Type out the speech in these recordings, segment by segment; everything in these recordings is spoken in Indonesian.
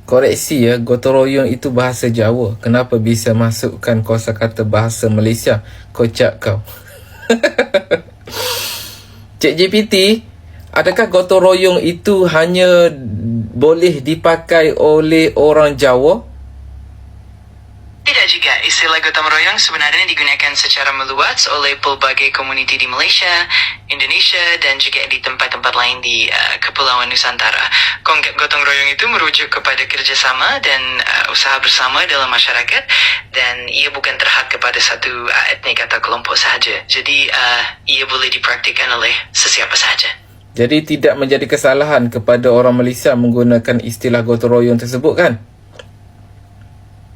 Koreksi ya, gotong royong itu bahasa Jawa. Kenapa bisa masukkan kosakata bahasa Malaysia? Kocak kau. Cik GPT, adakah gotong royong itu hanya boleh dipakai oleh orang Jawa? Tidak juga, istilah gotong royong sebenarnya digunakan secara meluas oleh pelbagai komuniti di Malaysia, Indonesia, dan juga di tempat-tempat lain di Kepulauan Nusantara. Konsep gotong royong itu merujuk kepada kerjasama dan usaha bersama dalam masyarakat, dan ia bukan terhad kepada satu etnik atau kelompok sahaja. Jadi, ia boleh dipraktikkan oleh sesiapa sahaja. Jadi tidak menjadi kesalahan kepada orang Malaysia menggunakan istilah gotong royong tersebut kan?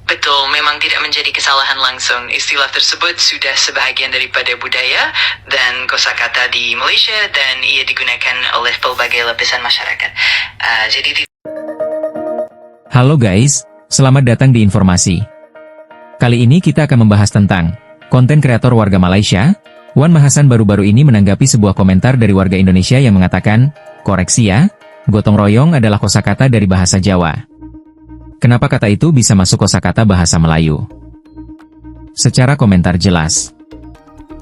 Betul, memang tidak menjadi kesalahan langsung. Istilah tersebut sudah sebahagian daripada budaya dan kosakata di Malaysia dan ia digunakan oleh pelbagai lapisan masyarakat. Halo guys, selamat datang di Informasi. Kali ini kita akan membahas tentang konten kreator warga Malaysia. Wan Mahasan baru-baru ini menanggapi sebuah komentar dari warga Indonesia yang mengatakan, koreksi ya, gotong royong adalah kosakata dari bahasa Jawa. Kenapa kata itu bisa masuk kosakata bahasa Melayu? Secara komentar jelas.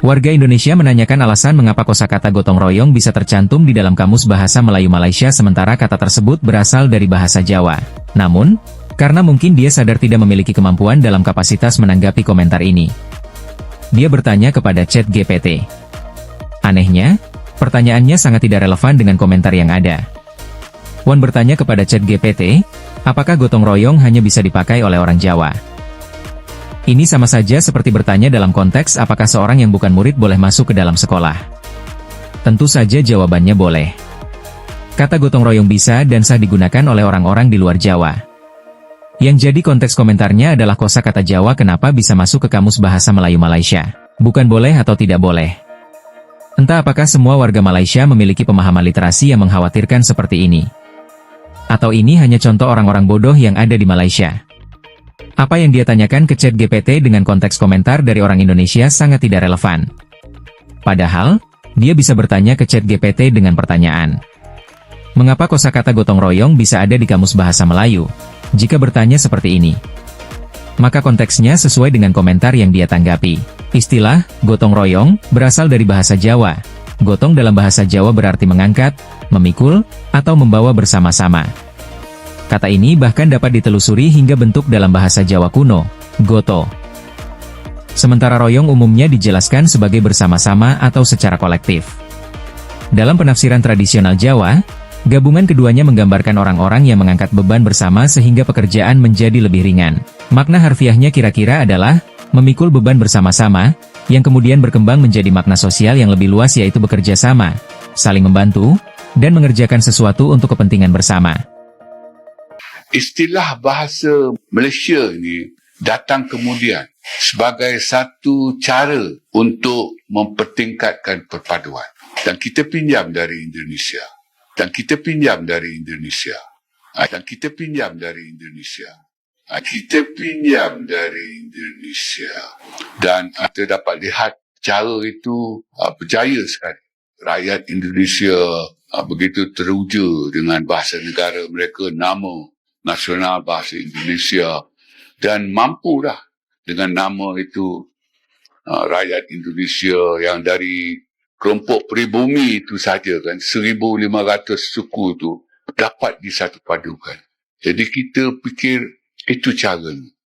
Warga Indonesia menanyakan alasan mengapa kosakata gotong royong bisa tercantum di dalam Kamus Bahasa Melayu Malaysia sementara kata tersebut berasal dari bahasa Jawa. Namun, karena mungkin dia sadar tidak memiliki kemampuan dalam kapasitas menanggapi komentar ini, dia bertanya kepada ChatGPT. Anehnya, pertanyaannya sangat tidak relevan dengan komentar yang ada. Wan bertanya kepada ChatGPT, apakah gotong royong hanya bisa dipakai oleh orang Jawa? Ini sama saja seperti bertanya dalam konteks apakah seorang yang bukan murid boleh masuk ke dalam sekolah. Tentu saja jawabannya boleh. Kata gotong royong bisa dan sah digunakan oleh orang-orang di luar Jawa. Yang jadi konteks komentarnya adalah kosakata Jawa kenapa bisa masuk ke Kamus Bahasa Melayu Malaysia. Bukan boleh atau tidak boleh. Entah apakah semua warga Malaysia memiliki pemahaman literasi yang mengkhawatirkan seperti ini. Atau ini hanya contoh orang-orang bodoh yang ada di Malaysia. Apa yang dia tanyakan ke ChatGPT dengan konteks komentar dari orang Indonesia sangat tidak relevan. Padahal, dia bisa bertanya ke ChatGPT dengan pertanyaan. Mengapa kosakata gotong royong bisa ada di Kamus Bahasa Melayu? Jika bertanya seperti ini, maka konteksnya sesuai dengan komentar yang dia tanggapi. Istilah, gotong royong, berasal dari bahasa Jawa. Gotong dalam bahasa Jawa berarti mengangkat, memikul, atau membawa bersama-sama. Kata ini bahkan dapat ditelusuri hingga bentuk dalam bahasa Jawa kuno, goto. Sementara royong umumnya dijelaskan sebagai bersama-sama atau secara kolektif. Dalam penafsiran tradisional Jawa, gabungan keduanya menggambarkan orang-orang yang mengangkat beban bersama sehingga pekerjaan menjadi lebih ringan. Makna harfiahnya kira-kira adalah, memikul beban bersama-sama, yang kemudian berkembang menjadi makna sosial yang lebih luas yaitu bekerja sama, saling membantu, dan mengerjakan sesuatu untuk kepentingan bersama. Istilah bahasa Malaysia ini datang kemudian sebagai satu cara untuk mempertingkatkan perpaduan. Dan kita pinjam dari Indonesia. Dan kita pinjam dari Indonesia. Dan kita pinjam dari Indonesia. Kita pinjam dari Indonesia. Dan kita dapat lihat cara itu berjaya sekali. Rakyat Indonesia begitu teruja dengan bahasa negara mereka, nama nasional bahasa Indonesia, dan mampu dah dengan nama itu rakyat Indonesia yang dari kelompok peribumi itu saja kan 1,500 suku itu dapat disatu padukan. Jadi kita fikir itu cara.